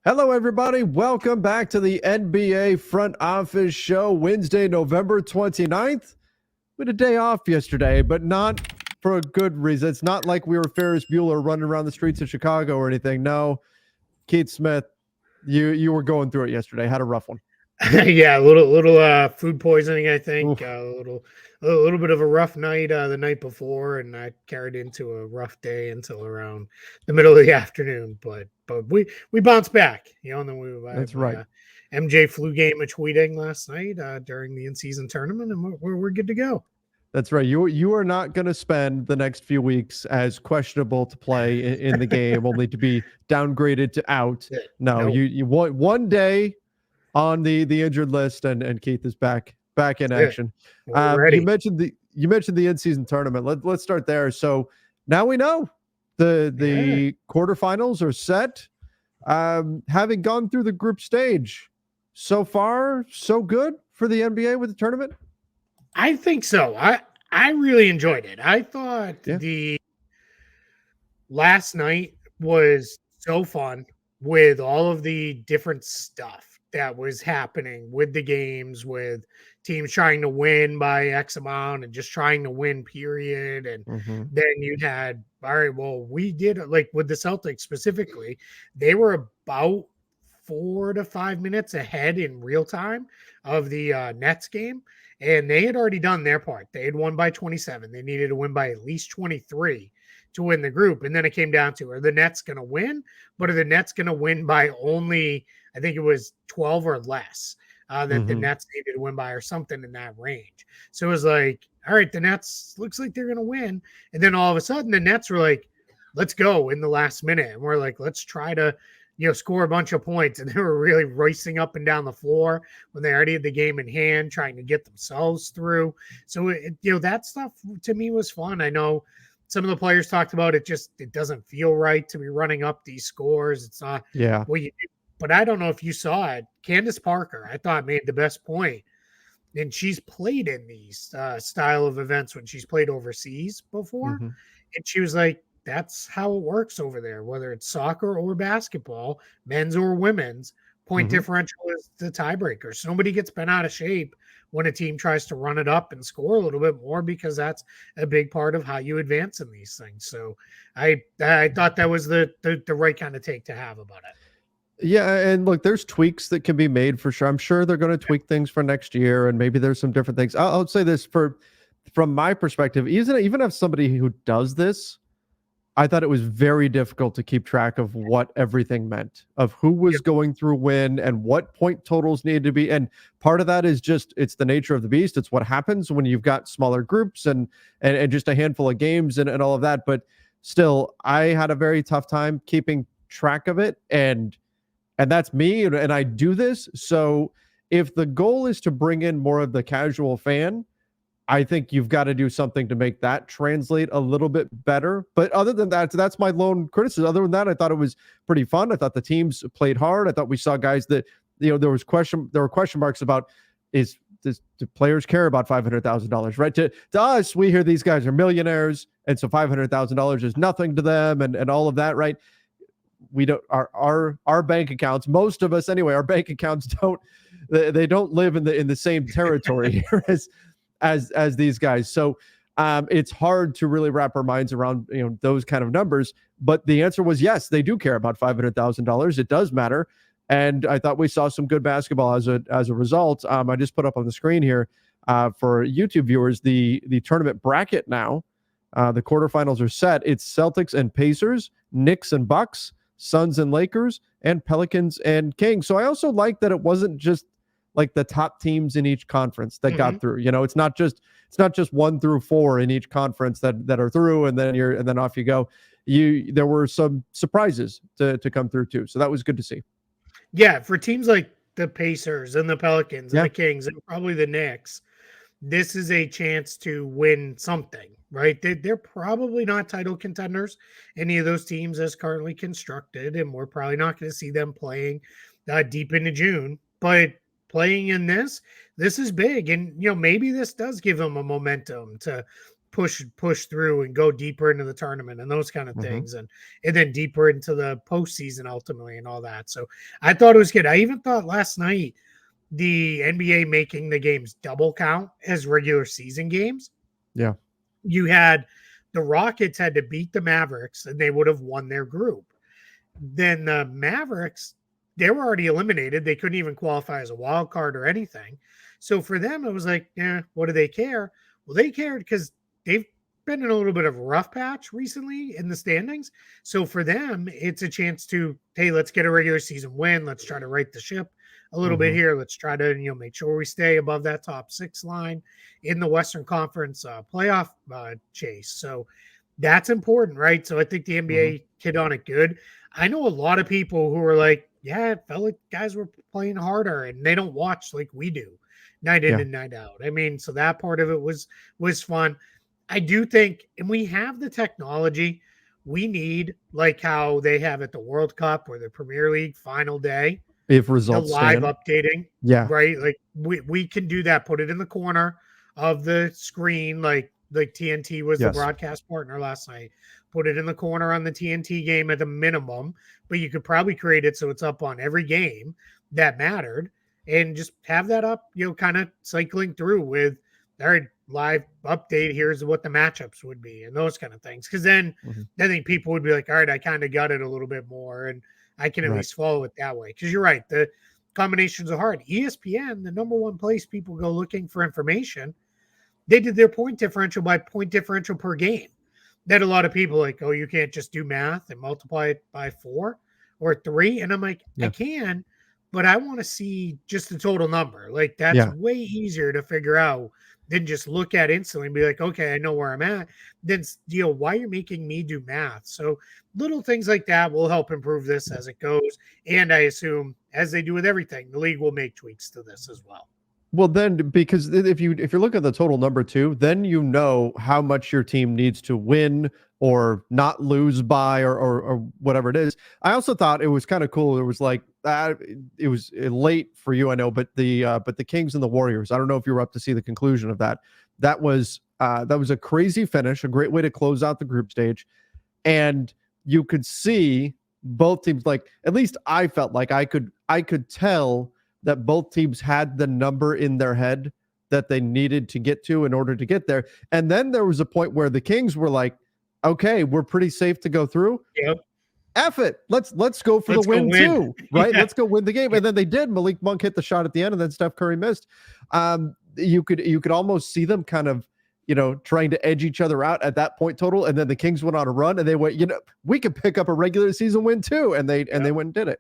Hello, everybody. Welcome back to the NBA Front Office Show, Wednesday, November 29th. We had a day off yesterday, but not for a good reason. It's not like we were Ferris Bueller running around the streets of Chicago or anything. No, Keith Smith, you were going through it yesterday. Had a rough one. Yeah, a little food poisoning, I think. Oof, A little bit of a rough night the night before, and I carried into a rough day until around the middle of the afternoon. But we bounced back, and then that's my right. MJ flu game a tweeting last night during the in-season tournament, and we're good to go. That's right. You are not going to spend the next few weeks as questionable to play in the game, only to be downgraded to out. Yeah, No, no, you want one day on the injured list, and Keith is back in yeah, action. we're You ready. mentioned the in season tournament. Let's start there. So now we know Yeah, the quarterfinals are set. Having gone through the group stage, so far so good for the NBA with the tournament. I think so. I really enjoyed it. I thought Yeah. the last night was so fun with all of the different stuff that was happening with the games, with teams trying to win by X amount and just trying to win, period. And Mm-hmm. then you had, all right, well, we did like with the Celtics specifically, they were about 4 to 5 minutes ahead in real time of the Nets game. And they had already done their part. They had won by 27. They needed to win by at least 23 to win the group. And then it came down to, are the Nets going to win? But are the Nets going to win by only, I think it was 12 or less that the Mm-hmm. Nets needed to win by, or something in that range. So it was like, all right, the Nets looks like they're going to win. And then all of a sudden, the Nets were like, let's go in the last minute. And we're like, let's try to, score a bunch of points. And they were really racing up and down the floor when they already had the game in hand, trying to get themselves through. So, that stuff to me was fun. I know some of the players talked about it doesn't feel right to be running up these scores. It's not Yeah. what you do. But I don't know if you saw it. Candace Parker, I thought, made the best point. And she's played in these style of events when she's played overseas before. Mm-hmm. And she was like, that's how it works over there, whether it's soccer or basketball, men's or women's. Point Mm-hmm. differential is the tiebreaker. So nobody gets bent out of shape when a team tries to run it up and score a little bit more, because that's a big part of how you advance in these things. So I thought that was the right kind of take to have about it. Yeah, and look, there's tweaks that can be made for sure. I'm sure they're going to tweak things for next year, and maybe there's some different things. I'll say this from my perspective, even if somebody who does this, I thought it was very difficult to keep track of what everything meant, of who was Yep. going through when and what point totals needed to be. And part of that is just it's the nature of the beast. It's what happens when you've got smaller groups and just a handful of games and all of that. But still, I had a very tough time keeping track of it. And that's me, and I do this. So if the goal is to bring in more of the casual fan, I think you've got to do something to make that translate a little bit better. But other than that, that's my lone criticism. Other than that, I thought it was pretty fun. I thought the teams played hard. I thought we saw guys that there were question marks about do players care about $500,000, right? To us, we hear these guys are millionaires, and so $500,000 is nothing to them, and all of that, right? We don't our bank accounts, most of us anyway, our bank accounts they don't live in the same territory as these guys. So it's hard to really wrap our minds around those kind of numbers. But the answer was yes, they do care about $500,000. It does matter, and I thought we saw some good basketball as a result. I just put up on the screen here for YouTube viewers the tournament bracket now. The quarterfinals are set. It's Celtics and Pacers, Knicks and Bucks, Suns and Lakers, and Pelicans and Kings. So I also like that it wasn't just like the top teams in each conference that Mm-hmm. got through. It's not just 1 through 4 in each conference that are through, and then off you go. There were some surprises to come through too. So that was good to see. Yeah, for teams like the Pacers and the Pelicans and Yeah. the Kings and probably the Knicks, this is a chance to win something, right? They're probably not title contenders, any of those teams as currently constructed, and we're probably not going to see them playing deep into June. But playing in this is big, and maybe this does give them a momentum to push through and go deeper into the tournament and those kind of Mm-hmm. things, and then deeper into the postseason ultimately and all that. So I thought it was good. I even thought last night the NBA making the games double count as regular season games. Yeah. You had the Rockets had to beat the Mavericks and they would have won their group. Then the Mavericks, they were already eliminated. They couldn't even qualify as a wild card or anything. So for them, it was like, yeah, what do they care? Well, they cared because they've been in a little bit of a rough patch recently in the standings. So for them, it's a chance to, hey, let's get a regular season win. Let's try to right the ship a little bit Mm-hmm. here. Let's try to, make sure we stay above that top 6 line in the Western Conference playoff chase. So that's important, right? So I think the NBA Mm-hmm. hit on it good. I know a lot of people who are like, yeah, it felt like guys were playing harder and they don't watch like we do night in Yeah. and night out. I mean, so that part of it was fun. I do think, and we have the technology we need, like how they have at the World Cup or the Premier League final day, If the results live stand. updating, Yeah. right? Like we can do that, put it in the corner of the screen, like TNT was the Yes. broadcast partner last night. Put it in the corner on the TNT game at a minimum, but you could probably create it so it's up on every game that mattered and just have that up, kind of cycling through with all right, live update. Here's what the matchups would be and those kind of things. Cause then Mm-hmm. I think people would be like, all right, I kind of got it a little bit more and I can at Right. least follow it that way. Cause you're right. The combinations are hard. ESPN, the number one place people go looking for information, they did their point differential by point differential per game. That a lot of people like, oh, you can't just do math and multiply it by 4 or 3. And I'm like, I Yeah. can, but I want to see just the total number. Like that's Yeah. way easier to figure out than just look at instantly and be like, okay, I know where I'm at. Then why you're making me do math. So little things like that will help improve this as it goes. And I assume, as they do with everything, the league will make tweaks to this as well. Well, then because if you look at the total number too, then you know how much your team needs to win or not lose by or whatever it is. I also thought it was kind of cool. It was like it was late for you, I know, but the Kings and the Warriors. I don't know if you were up to see the conclusion of that. That was a crazy finish, a great way to close out the group stage, and you could see both teams. Like at least I felt like I could tell that both teams had the number in their head that they needed to get to in order to get there. And then there was a point where the Kings were like, okay, we're pretty safe to go through. Yep. F it. Let's go for Let's the go win win. too. Right. Yeah. Let's go win the game. And then they did. Malik Monk hit the shot at the end and then Steph Curry missed. You could almost see them kind of, trying to edge each other out at that point total. And then the Kings went on a run and they went, we could pick up a regular season win too. And they went and did it.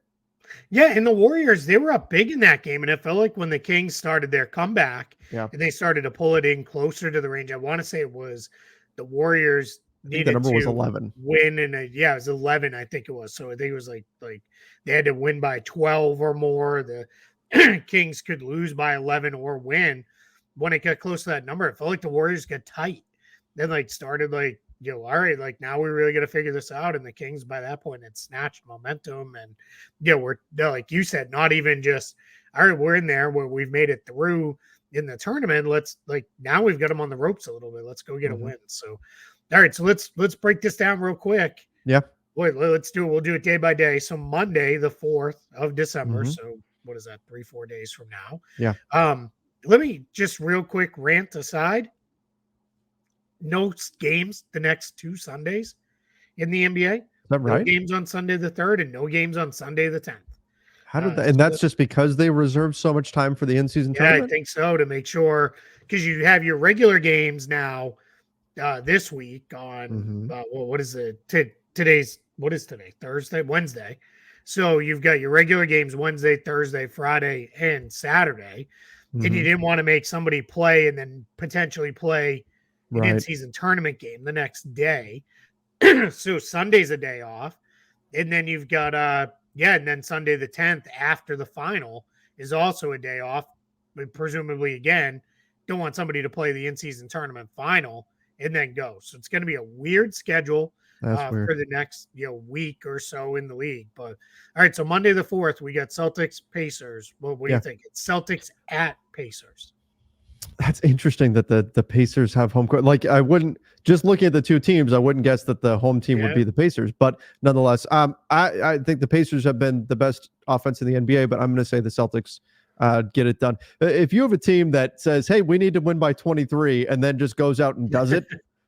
Yeah, and the Warriors, they were up big in that game, and it felt like when the Kings started their comeback Yeah. and they started to pull it in closer to the range, I want to say it was the Warriors I think the needed number was to 11. win, and it was 11, I think it was. So I think it was like they had to win by 12 or more. The Kings could lose by 11 or win. When it got close to that number, it felt like the Warriors got tight. Then started all right, now we really got to figure this out. And the Kings by that point had snatched momentum. And, we're, like you said, not even just, all right, we're in there where we've made it through in the tournament. Let's now we've got them on the ropes a little bit. Let's go get a win. So, all right, so let's break this down real quick. Yeah. Wait, let's do it. We'll do it day by day. So Monday, the 4th of December. So what is that? 3-4 days from now. Yeah. Let me just real quick rant aside. No games the next 2 Sundays in the NBA. Is that No right? games on Sunday the 3rd and no games on Sunday the 10th. How did that? And that's just because they reserved so much time for the in-season tournament? I think so, to make sure, because you have your regular games now this week on what is it? What is today? Thursday, Wednesday. So you've got your regular games Wednesday, Thursday, Friday, and Saturday. And you didn't want to make somebody play and then potentially play an in-season tournament game the next day. So Sunday's a day off. And then you've got and then Sunday the 10th after the final is also a day off. But presumably again, don't want somebody to play the in-season tournament final and then go. So it's going to be a weird schedule for the next week or so in the league. But all right, so Monday the 4th, we got Celtics Pacers. Well, what do you think? It's Celtics at Pacers. That's interesting that the Pacers have home court. Like I wouldn't just looking at the two teams, I wouldn't guess that the home team would Yeah. be the Pacers. But nonetheless, I think the Pacers have been the best offense in the NBA. But I'm going to say the Celtics get it done. If you have a team that says, "Hey, we need to win by 23," and then just goes out and does it,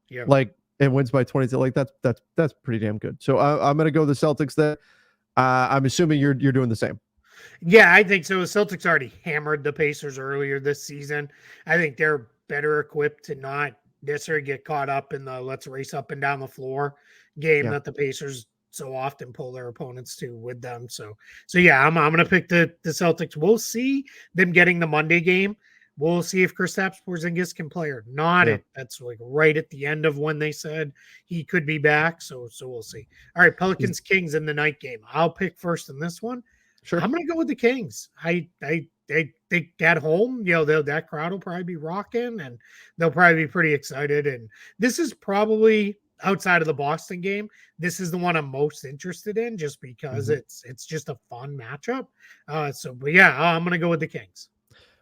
Yeah. like and wins by 22, like that's pretty damn good. So I'm going to go the Celtics. There, I'm assuming you're doing the same. Yeah, I think so. The Celtics already hammered the Pacers earlier this season. I think they're better equipped to not necessarily get caught up in the let's race up and down the floor game Yeah. that the Pacers so often pull their opponents to with them. So yeah, I'm gonna pick the Celtics. We'll see them getting the Monday game. We'll see if Kristaps Porzingis can play or not. Yeah. That's like right at the end of when they said he could be back. So we'll see. All right, Pelicans Kings in the night game. I'll pick first in this one. Sure. I'm gonna go with the Kings. They think at home, that crowd will probably be rocking and they'll probably be pretty excited. And this is probably outside of the Boston game. This is the one I'm most interested in just because it's just a fun matchup. But yeah, I'm gonna go with the Kings.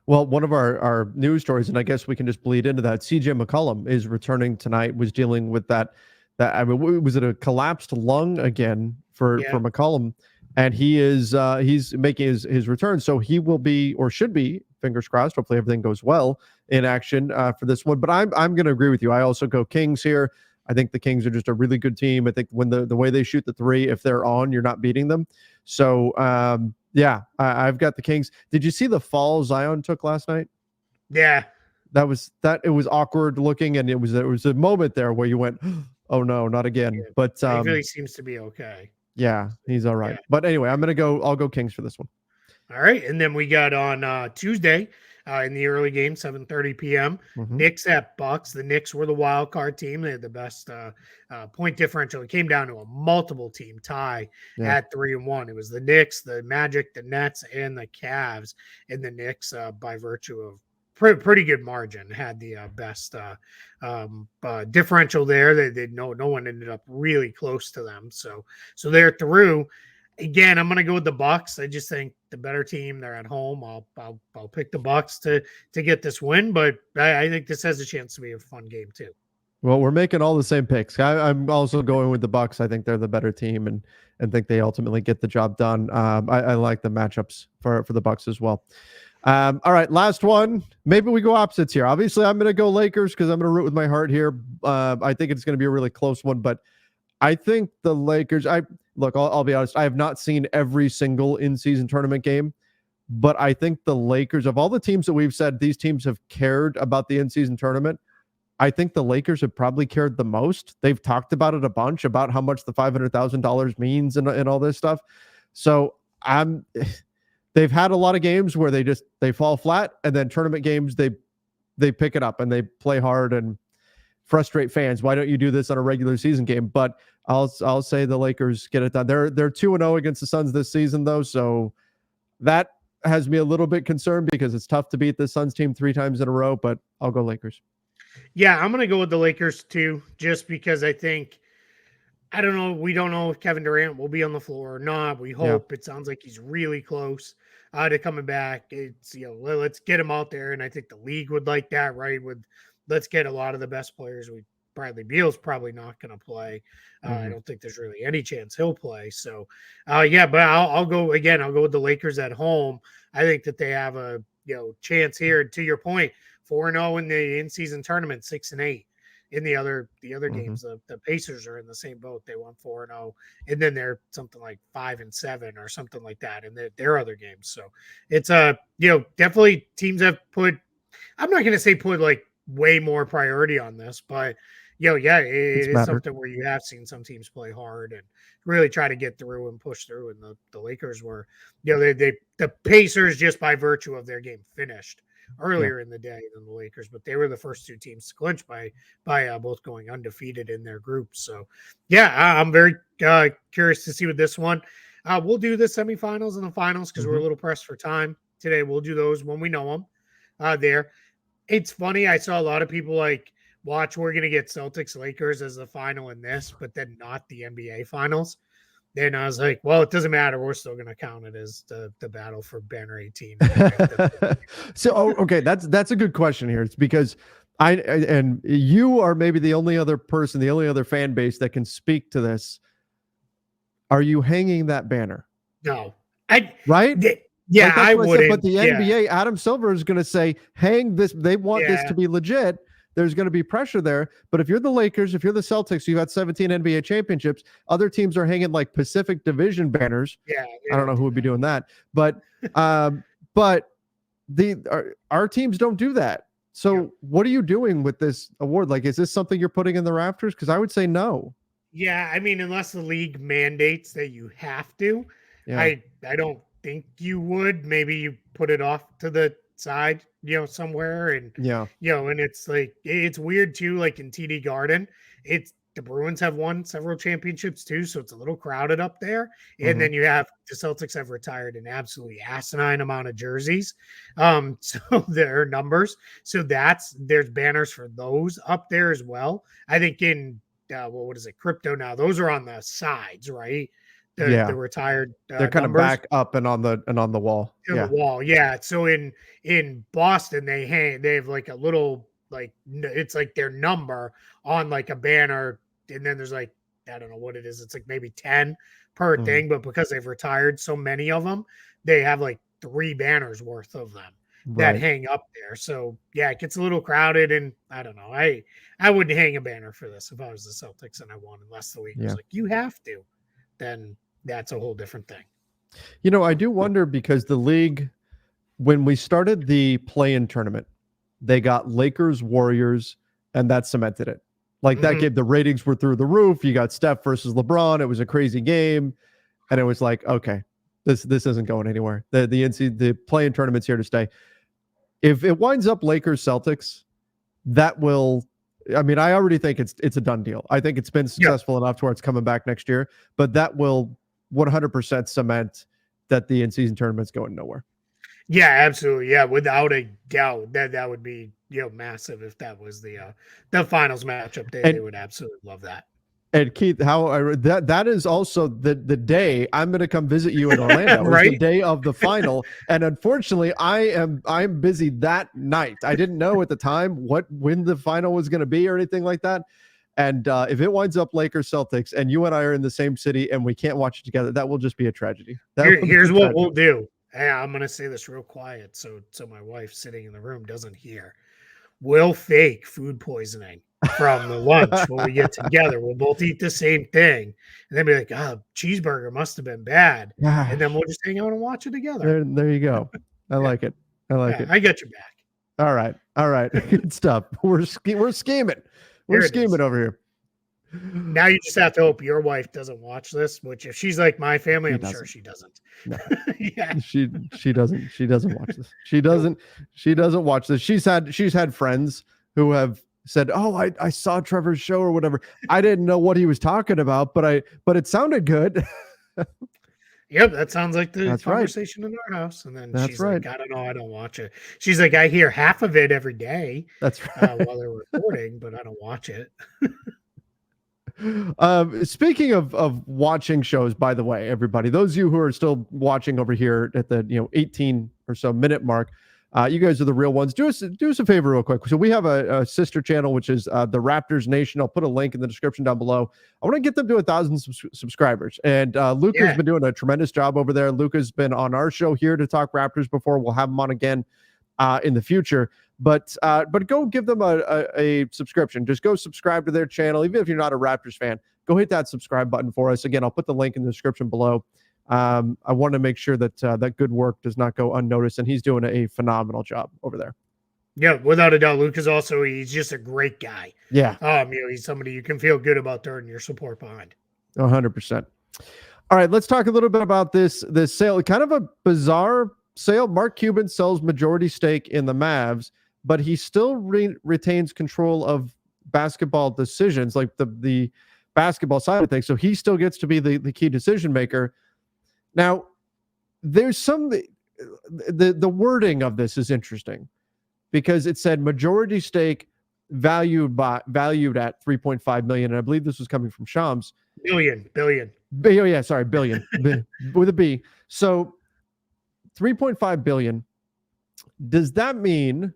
Well, one of our news stories, and I guess we can just bleed into that. CJ McCollum is returning tonight. Was dealing with that. I mean, was it a collapsed lung again for Yeah. McCollum? And he's making his return, so he will be or should be, fingers crossed. Hopefully everything goes well in action for this one. But I'm going to agree with you. I also go Kings here. I think the Kings are just a really good team. I think when the way they shoot the three, if they're on, you're not beating them. So yeah, I've got the Kings. Did you see the fall Zion took last night? Yeah. That it was awkward looking, and it was a moment there where you went, oh no, not again. Yeah. But He really seems to be okay. yeah, he's all right. Yeah. But anyway, I'll go Kings for this one. All right, and then we got on Tuesday in the early game, 7:30 p.m. Mm-hmm. Knicks at Bucks. The Knicks were the wild card team. They had the best point differential. It came down to a multiple team tie at 3-1. It was the Knicks, the Magic, the Nets, and the Cavs. And the Knicks, by virtue of pretty good margin, had the best differential there. They no one ended up really close to them. So they're through. Again, I'm going to go with the Bucks. I just think the better team. They're at home. I'll pick the Bucks to get this win, but I think this has a chance to be a fun game too. Well, we're making all the same picks. I'm also going with the Bucks. I think they're the better team, and think they ultimately get the job done. I like the matchups for the Bucks as well. All right, last one. Maybe we go opposites here. Obviously, I'm going to go Lakers because I'm going to root with my heart here. I think it's going to be a really close one, but I think the Lakers. I'll be honest. I have not seen every single in-season tournament game, but I think the Lakers, of all the teams that we've said these teams have cared about the in-season tournament, I think the Lakers have probably cared the most. They've talked about it a bunch, about how much the $500,000 means and all this stuff. So they've had a lot of games where they fall flat, and then tournament games they pick it up and they play hard and frustrate fans. Why don't you do this on a regular season game? But I'll say the Lakers get it done. They're 2-0 against the Suns this season though, so that has me a little bit concerned because it's tough to beat the Suns team 3 times in a row. But I'll go Lakers. Yeah, I'm going to go with the Lakers too, just because I think I don't know. We don't know if Kevin Durant will be on the floor or not. We hope. It sounds like he's really close to coming back. It's let's get him out there, and I think the league would like that, right? Let's get a lot of the best players. Bradley Beal's probably not going to play. I don't think there's really any chance he'll play. So, yeah, but I'll go again. I'll go with the Lakers at home. I think that they have a chance here. To your point, 4-0 in the in-season tournament, 6-8 in the other games. The Pacers are in the same boat. They won 4-0, and then they're something like 5-7 or something like that in their other games. So it's definitely teams have put. I'm not going to say put like way more priority on this, but it is something where you have seen some teams play hard and really try to get through and push through. And the Lakers were, the Pacers, just by virtue of their game, finished earlier in the day than the Lakers, but they were the first 2 teams to clinch by both going undefeated in their groups. So yeah, I'm very curious to see with this one. We'll do the semifinals and the finals because we're a little pressed for time today. We'll do those when we know them there. It's funny. I saw a lot of people watch, we're going to get Celtics Lakers as the final in this, but then not the NBA finals. then I was like, well, it doesn't matter. We're still going to count it as the battle for banner 18. So, okay, that's a good question here. It's because and you are maybe the only other person, the only other fan base that can speak to this. Are you hanging that banner? No, right? Yeah, like, I wouldn't. But the NBA, NBA, Adam Silver is going to say, hang this. They want this to be legit. There's going to be pressure there. But if you're the Lakers, if you're the Celtics, you've got 17 NBA championships. Other teams are hanging like Pacific Division banners. Yeah, I don't know who would be doing that. But but our teams don't do that. So what are you doing with this award? Like, is this something you're putting in the rafters? Because I would say no. Yeah, I mean, unless the league mandates that you have to, I don't think you would. Maybe you put it off to the side, somewhere, and and it's like it's weird too. Like in TD Garden, it's the Bruins have won several championships too, so it's a little crowded up there. And then you have the Celtics have retired an absolutely asinine amount of jerseys, so their numbers. So there's banners for those up there as well. I think in what is it, crypto now? Those are on the sides, right? The retired they're kind of back up and on the wall. The wall, yeah. So in Boston, they have like a little, like, it's like their number on like a banner, and then there's like, I don't know what it is. It's like maybe 10 per thing, but because they've retired so many of them, they have like 3 banners worth of them that hang up there. So yeah, it gets a little crowded, and I don't know. I wouldn't hang a banner for this if I was the Celtics and I won, unless the league was like, you have to. Then that's a whole different thing. I do wonder, because the league, when we started the play-in tournament, they got Lakers, Warriors, and that cemented it. Like that gave, the ratings were through the roof. You got Steph versus LeBron. It was a crazy game. And it was like, okay, this isn't going anywhere. The play-in tournament's here to stay. If it winds up Lakers, Celtics, that will, I mean, I already think it's a done deal. I think it's been successful enough to where it's coming back next year, but that will 100% cement that the in-season tournament's going nowhere. Yeah, absolutely. Yeah, without a doubt, that would be massive if that was the finals matchup. They would absolutely love that. And Keith, that is also the day I'm going to come visit you in Orlando. Right? It's the day of the final, and unfortunately, I'm busy that night. I didn't know at the time when the final was going to be or anything like that. And if it winds up Lakers Celtics and you and I are in the same city and we can't watch it together, that will just be a tragedy. Here's what we'll do. Hey, I'm going to say this real quiet so my wife sitting in the room doesn't hear. We'll fake food poisoning from the lunch when we get together. We'll both eat the same thing, and then be like, "Oh, cheeseburger must have been bad," and then we'll just hang out and watch it together. There you go. I like it. I like it. I got your back. All right. Good stuff. We're scheming. We're scheming over here. Now you just have to hope your wife doesn't watch this, which if she's like my family, I'm sure she doesn't. No. She doesn't watch this. She doesn't watch this. She's had friends who have said, "Oh, I saw Trevor's show or whatever. I didn't know what he was talking about, but it sounded good." Yep, that sounds like the conversation in our house. And then she's like, "I don't know, I don't watch it." She's like, "I hear half of it every day." That's right. While they're recording, but I don't watch it. Speaking of watching shows, by the way, everybody, those of you who are still watching over here at the 18 or so minute mark, you guys are the real ones. Do us a favor real quick. So we have a sister channel, which is the Raptors Nation. I'll put a link in the description down below. I want to get them to 1,000 subscribers, and Luca's been doing a tremendous job over there. Luca's been on our show here to talk Raptors before. We'll have him on again in the future. But go give them a subscription. Just go subscribe to their channel. Even if you're not a Raptors fan, go hit that subscribe button for us. Again, I'll put the link in the description below. I want to make sure that that good work does not go unnoticed, and he's doing a phenomenal job over there. Yeah, without a doubt. Luke is also, he's just a great guy. Yeah. He's somebody you can feel good about throwing your support behind. 100%. All right, let's talk a little bit about this sale. Kind of a bizarre sale. Mark Cuban sells majority stake in the Mavs, but he still retains control of basketball decisions, like the basketball side of things. So he still gets to be the key decision maker. Now, there's the wording of this is interesting, because it said majority stake valued at $3.5 million, and I believe this was coming from Shams. Billion. Oh yeah, sorry, billion with a B. So 3.5 billion. Does that mean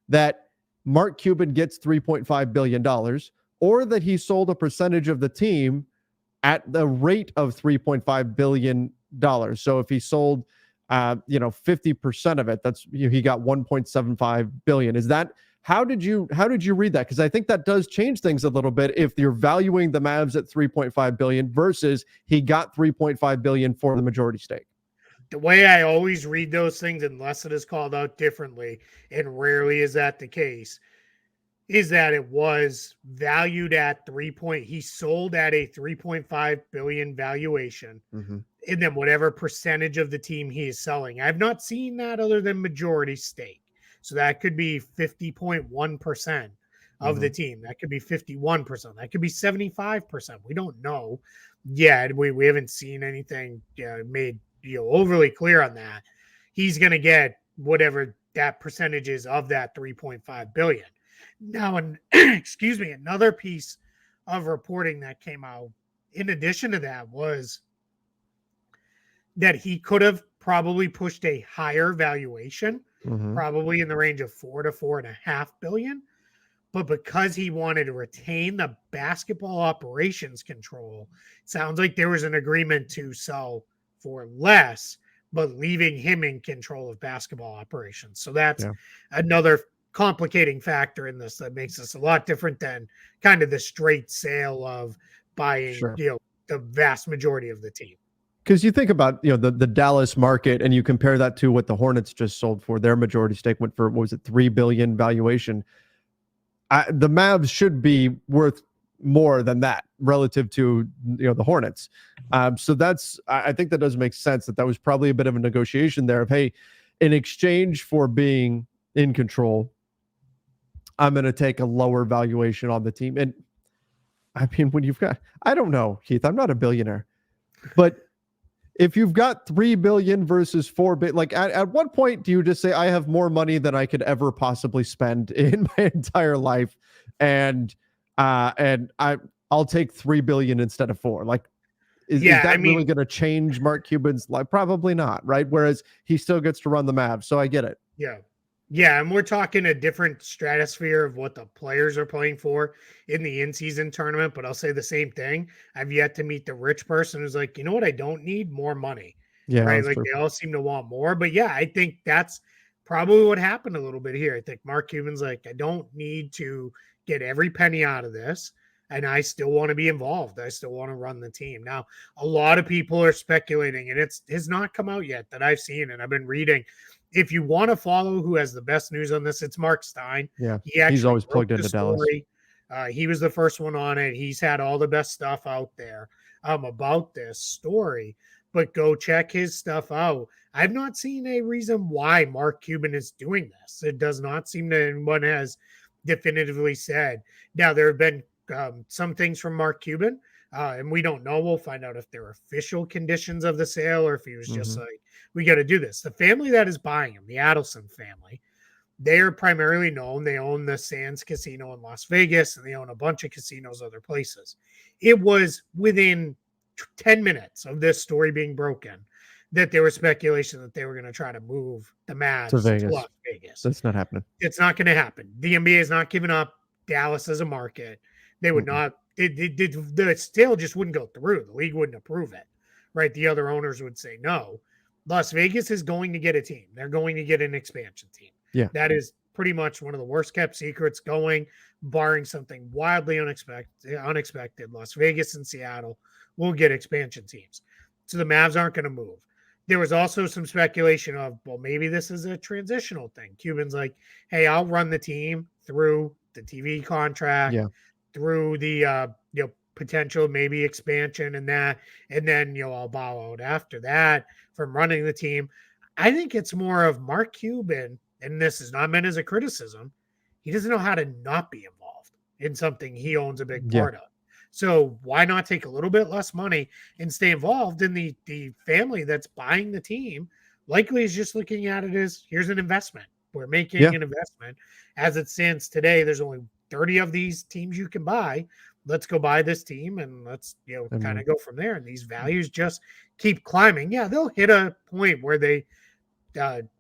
that Mark Cuban gets $3.5 billion or that he sold a percentage of the team at the rate of $3.5 billion? So if he sold, 50% of it, that's, he got 1.75 billion. Is that, how did you read that? Because I think that does change things a little bit if you're valuing the Mavs at 3.5 billion versus he got 3.5 billion for the majority stake. The way I always read those things, unless it is called out differently, and rarely is that the case, is that it was valued at he sold at a 3.5 billion valuation. Mm-hmm. And then whatever percentage of the team he is selling. I've not seen that other than majority stake. So that could be 50.1% of the team. That could be 51%. That could be 75%. We don't know yet. We haven't seen anything made overly clear on that. He's going to get whatever that percentage is of that 3.5 billion. Now, and excuse me, another piece of reporting that came out in addition to that was that he could have probably pushed a higher valuation, probably in the range of 4 to 4.5 billion. But because he wanted to retain the basketball operations control, it sounds like there was an agreement to sell for less, but leaving him in control of basketball operations. So that's another complicating factor in this that makes this a lot different than kind of the straight sale of buying, the vast majority of the team. Because you think about the Dallas market and you compare that to what the Hornets just sold for. Their majority stake went for, what was it, $3 billion valuation. The Mavs should be worth more than that relative to the Hornets. So that's, I think that does make sense that was probably a bit of a negotiation there of, hey, in exchange for being in control, I'm going to take a lower valuation on the team. And I mean, when you've got, I don't know, Keith, I'm not a billionaire, but if you've got 3 billion versus 4 billion, like at what point do you just say, I have more money than I could ever possibly spend in my entire life, and I'll take 3 billion instead of 4? Like, is that really going to change Mark Cuban's life? Probably not, right? Whereas he still gets to run the Mavs, so I get it. Yeah, and we're talking a different stratosphere of what the players are playing for in the in-season tournament, but I'll say the same thing. I've yet to meet the rich person who's like, you know what, I don't need more money. Yeah, right? Like, they all seem to want more. But yeah, I think that's probably what happened a little bit here. I think Mark Cuban's like, I don't need to get every penny out of this, and I still want to be involved. I still want to run the team. Now, a lot of people are speculating, and has not come out yet that I've seen, and I've been reading. If you want to follow who has the best news on this, it's Mark Stein. Yeah, he's always plugged into Dallas. He was the first one on it. He's had all the best stuff out there about this story, but go check his stuff out. I've not seen a reason why Mark Cuban is doing this. It does not seem that anyone has definitively said. Now, there have been some things from Mark Cuban, and we don't know. We'll find out if they're official conditions of the sale or if he was just like, we got to do this. The family that is buying him, the Adelson family, they are primarily known. They own the Sands Casino in Las Vegas, and they own a bunch of casinos other places. It was within 10 minutes of this story being broken that there was speculation that they were going to try to move the Mavs to Las Vegas. That's not happening. It's not going to happen. The NBA is not giving up Dallas as a market. They would not. The sale just wouldn't go through. The league wouldn't approve it, right? The other owners would say no. Las Vegas is going to get a team. They're going to get an expansion team. Yeah. That is pretty much one of the worst kept secrets going, barring something wildly unexpected. Las Vegas and Seattle will get expansion teams. So the Mavs aren't going to move. There was also some speculation of, well, maybe this is a transitional thing. Cuban's like, hey, I'll run the team through the TV contract, through the potential maybe expansion and that, and then I'll bow out after that from running the team. I think it's more of Mark Cuban, and this is not meant as a criticism. He doesn't know how to not be involved in something he owns a big part of. So why not take a little bit less money and stay involved in the family that's buying the team? Likely is just looking at it as, here's an investment. We're making an investment. As it stands today, there's only 30 of these teams you can buy. let's go buy this team and let's, kind And of go from there. And these values just keep climbing. Yeah, they'll hit a point where they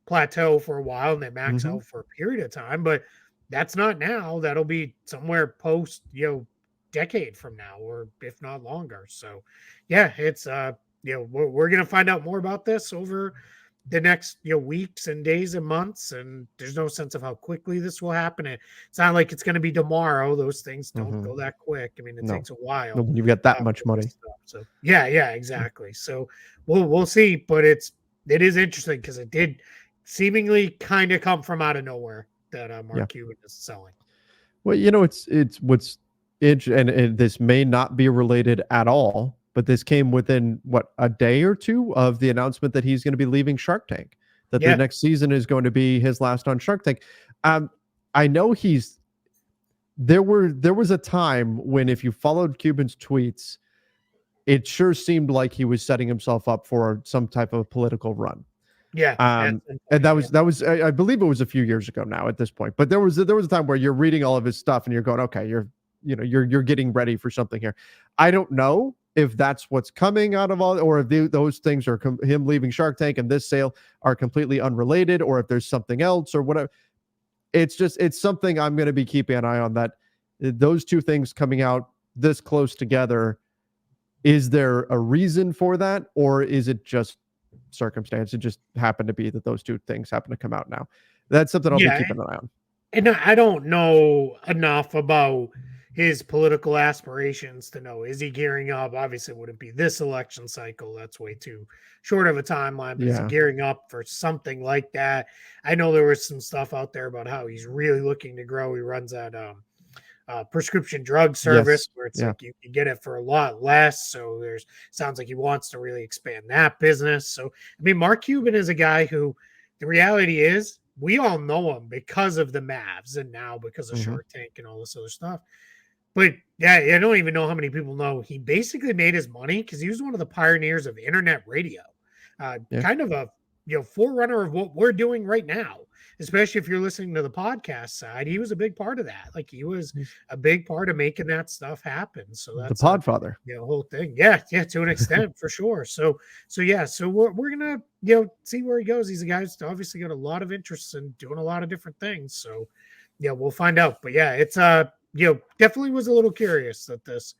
plateau for a while and they max mhm. out for a period of time, but that's not now. That'll be somewhere post, decade from now, or if not longer. So, yeah, it's we're gonna find out more about this over the next weeks and days and months, and there's no sense of how quickly this will happen. It's not like it's going to be tomorrow. Those things don't Mhm. go that quick. I mean, it No. takes a No, while when you've got that much with this money. stuff. So yeah, exactly. So we'll see, but it is interesting because it did seemingly kind of come from out of nowhere that Yeah. Mark Cuban is selling. Well, it's what's and this may not be related at all, but this came within what, a day or two of the announcement that he's going to be leaving Shark Tank, that the Yeah, next season is going to be his last on Shark Tank. Um, I know there was a time when if you followed Cuban's tweets, it sure seemed like he was setting himself up for some type of political run. yeah, at Um, some and point, yeah. that was I believe it was a few years ago now at this point. But there was a time where you're reading all of his stuff and you're going, okay, you're getting ready for something here. I don't know if that's what's coming out of all, or if those things are him leaving Shark Tank and this sale are completely unrelated, or if there's something else or whatever. It's something I'm going to be keeping an eye on. That those two things coming out this close together, is there a reason for that, or is it just circumstance? It just happened to be that those two things happen to come out now. That's something I'll be Yeah, keeping an eye on. and I don't know enough about his political aspirations to know, is he gearing up? Obviously, it wouldn't be this election cycle. That's way too short of a timeline. But is he Yeah. gearing up for something like that? I know there was some stuff out there about how he's really looking to grow. He runs that prescription drug service Yes. where it's Yeah. like you can get it for a lot less. So there's sounds like he wants to really expand that business. So I mean, Mark Cuban is a guy who the reality is we all know him because of the Mavs and now because of Hmm. Shark Tank and all this other stuff. But yeah, I don't even know how many people know he basically made his money because he was one of the pioneers of internet radio, Yeah. kind of a forerunner of what we're doing right now. Especially if you're listening to the podcast side, he was a big part of that. Like he was He's a big part of making that stuff happen. So the that's a Podfather. whole thing. Yeah, to an extent for sure. So yeah, so we're gonna see where he goes. He's a guy who's obviously got a lot of interest in doing a lot of different things. So yeah, we'll find out. But yeah, it's definitely was a little curious that this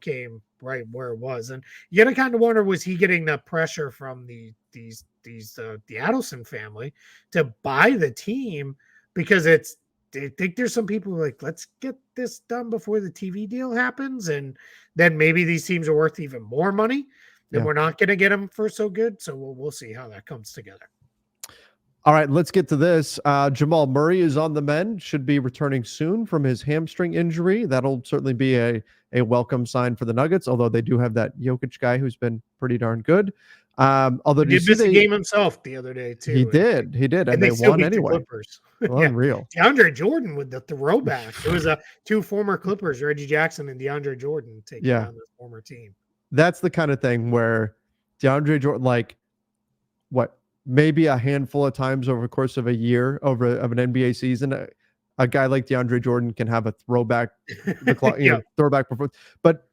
came right where it was, and you gotta kind of wonder, was he getting the pressure from the Adelson family to buy the team because I think there's some people like, let's get this done before the TV deal happens, and then maybe these teams are worth even more money. Then Yeah. we're not going to get them for so good. So we'll see how that comes together. All right, let's get to this. Jamal Murray is on the mend, should be returning soon from his hamstring injury. That'll certainly be a welcome sign for the Nuggets, although they do have that Jokic guy who's been pretty darn good. Although, He do you did see miss a game himself the other day he too, did, and and they they still won beat the anyway. Clippers. Yeah, Unreal. DeAndre Jordan with the throwback. It was two former Clippers, Reggie Jackson and DeAndre Jordan, taking Yeah, down the former team. that's the kind of thing where DeAndre Jordan, like, what, maybe a handful of times over the course of a year of an NBA season, a guy like DeAndre Jordan can have a throwback, Yeah, throwback performance. But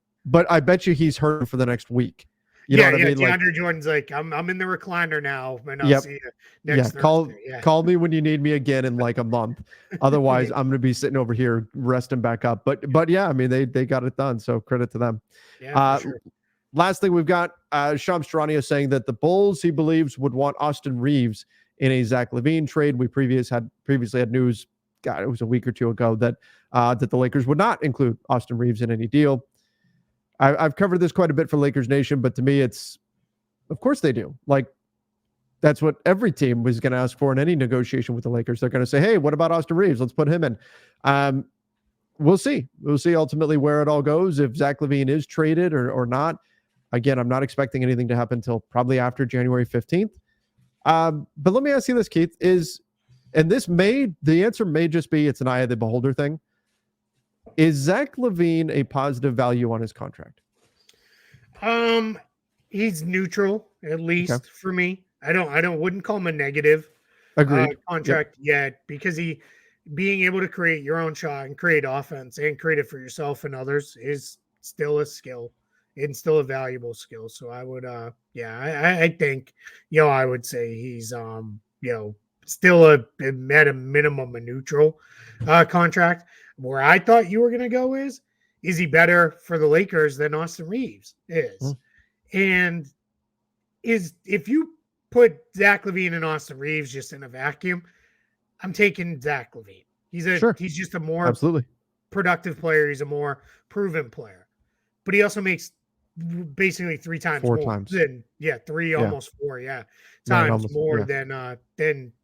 I bet you he's hurt for the next week. You know yeah, what I yeah. mean? Like, DeAndre Jordan's like, I'm in the recliner now, and I'll yep, see you yeah. next Thursday. Yeah, Call me when you need me again in like a month. Otherwise, I'm going to be sitting over here resting back up. But yeah, I mean they got it done. So credit to them. yeah, for Uh, sure. Last thing we've got, Shams Charania saying that the Bulls, he believes, would want Austin Reaves in a Zach LaVine trade. We previously had news, God, it was a week or two ago, that the Lakers would not include Austin Reaves in any deal. I've covered this quite a bit for Lakers Nation, but to me, it's, of course they do. Like, that's what every team was going to ask for in any negotiation with the Lakers. They're going to say, hey, what about Austin Reaves? Let's put him in. We'll see. We'll see ultimately where it all goes, if Zach LaVine is traded or not. Again, I'm not expecting anything to happen until probably after January 15th. But let me ask you this, Keith, the answer may just be it's an eye of the beholder thing. Is Zach LaVine a positive value on his contract? He's neutral, at Okay. least for me. I wouldn't call him a negative Agreed. Yep. contract yet, because being able to create your own shot and create offense and create it for yourself and others is still a skill and still a valuable skill. So I would, I think, I would say he's, still at a minimum a neutral contract. Where I thought you were going to go is he better for the Lakers than Austin Reaves is? Mm. And if you put Zach LaVine and Austin Reaves just in a vacuum, I'm taking Zach LaVine. Sure. He's just a more Absolutely. productive player. He's a more proven player, but he also makes basically 3 times 4 more times. than almost 4 times almost, more than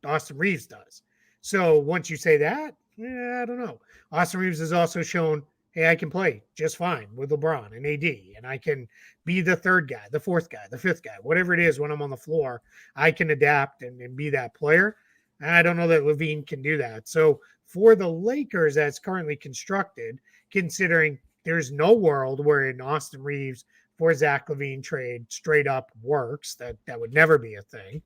Austin Reaves does. So once you say that, I don't know. Austin Reaves has also shown, hey, I can play just fine with LeBron and AD, and I can be the third guy, the fourth guy, the fifth guy, whatever it is when I'm on the floor. I can adapt and be that player. And I don't know that LaVine can do that. So for the Lakers, as currently constructed, considering there's no world where an Austin Reaves for Zach LaVine trade straight up works, that would never be a thing.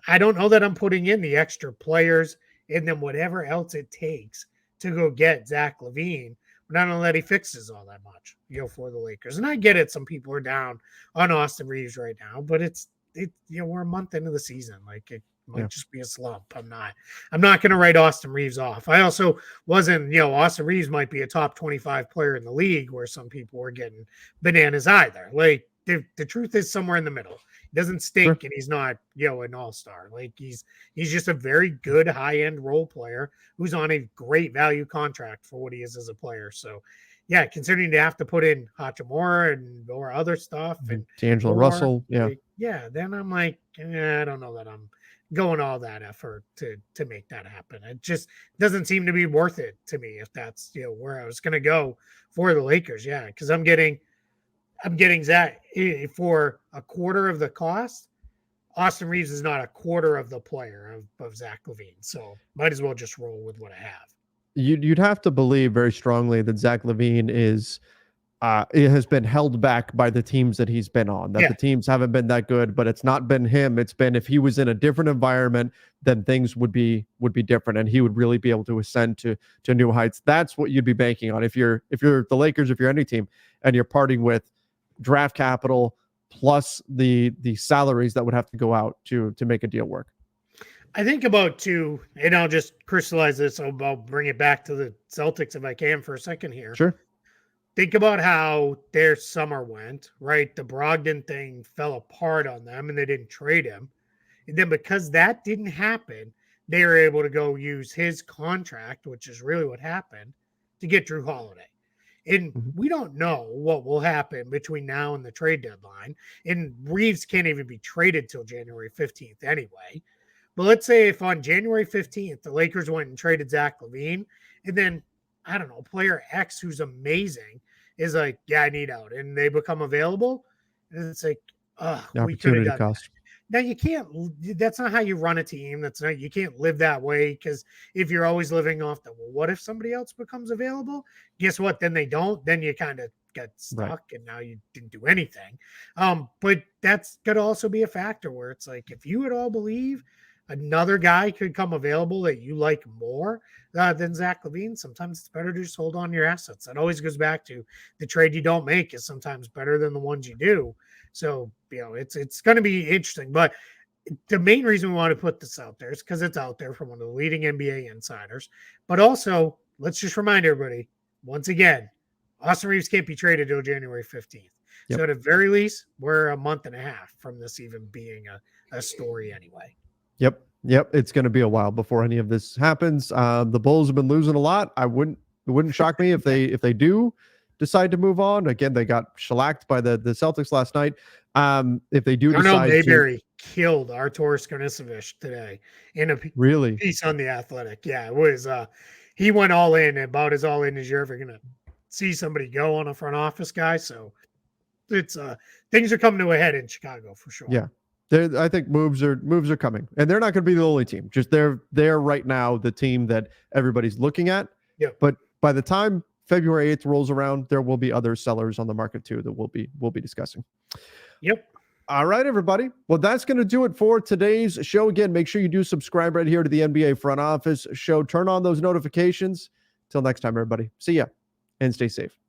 I don't know that I'm putting in the extra players and then whatever else it takes to go get Zach LaVine. But I don't know that he fixes all that much, for the Lakers. And I get it. Some people are down on Austin Reaves right now, but we're a month into the season. Like it might just be a slump. I'm not going to write Austin Reaves off. I also wasn't, Austin Reaves might be a top 25 player in the league where some people were getting bananas either. Like the truth is somewhere in the middle. He doesn't stink and he's not, an all-star. Like he's just a very good high-end role player who's on a great value contract for what he is as a player. So yeah, considering they have to put in Hachimura or other stuff and D'Angelo Russell. Then I'm like, I don't know that I'm going all that effort to make that happen. It just doesn't seem to be worth it to me if that's where I was going to go for the Lakers. Yeah, because I'm getting Zach for a quarter of the cost. Austin Reaves is not a quarter of the player of Zach LaVine, so might as well just roll with what I have. You'd have to believe very strongly that Zach LaVine it has been held back by the teams that he's been on, that the teams haven't been that good, but it's not been him. It's been, if he was in a different environment, then things would be different and he would really be able to ascend to new heights. That's what you'd be banking on. If you're the Lakers, if you're any team and you're parting with draft capital plus the salaries that would have to go out to make a deal work. I think about two, and I'll just crystallize this. I'll bring it back to the Celtics if I can for a second here. Sure. Think about how their summer went, right? The Brogdon thing fell apart on them and they didn't trade him. And then because that didn't happen, they were able to go use his contract, which is really what happened, to get Drew Holiday. And we don't know what will happen between now and the trade deadline. And Reaves can't even be traded till January 15th anyway. But let's say if on January 15th, the Lakers went and traded Zach LaVine, and then, I don't know, player X, who's amazing, is like, yeah, I need out. And they become available. And it's like, we could have done cost. That. Now you can't, that's not how you run a team. You can't live that way. Because if you're always living off what if somebody else becomes available? Guess what? Then they don't. Then you kind of get stuck and now you didn't do anything. But that's going to also be a factor where it's like, if you at all believe another guy could come available that you like more than Zach LaVine, sometimes it's better to just hold on to your assets. That always goes back to the trade you don't make is sometimes better than the ones you do. So, it's going to be interesting. But the main reason we want to put this out there is because it's out there from one of the leading NBA insiders. But also, let's just remind everybody, once again, Austin Reaves can't be traded until January 15th. Yep. So at the very least, we're a month and a half from this even being a story anyway. Yep. It's going to be a while before any of this happens. The Bulls have been losing a lot. It wouldn't shock me if they do decide to move on. Again, they got shellacked by the Celtics last night. If they do decide Mayberry killed Arturas Karnisovich today in a piece on The Athletic. Yeah, it was. He went all in, about as all in as you're ever going to see somebody go on a front office guy. So it's things are coming to a head in Chicago for sure. Yeah. I think moves are coming, and they're not going to be the only team. Just they're right now the team that everybody's looking at. Yeah. But by the time February 8th rolls around, there will be other sellers on the market too that we'll be discussing. Yep. All right, everybody. Well, that's going to do it for today's show. Again, make sure you do subscribe right here to the NBA Front Office Show. Turn on those notifications. Till next time, everybody. See ya and stay safe.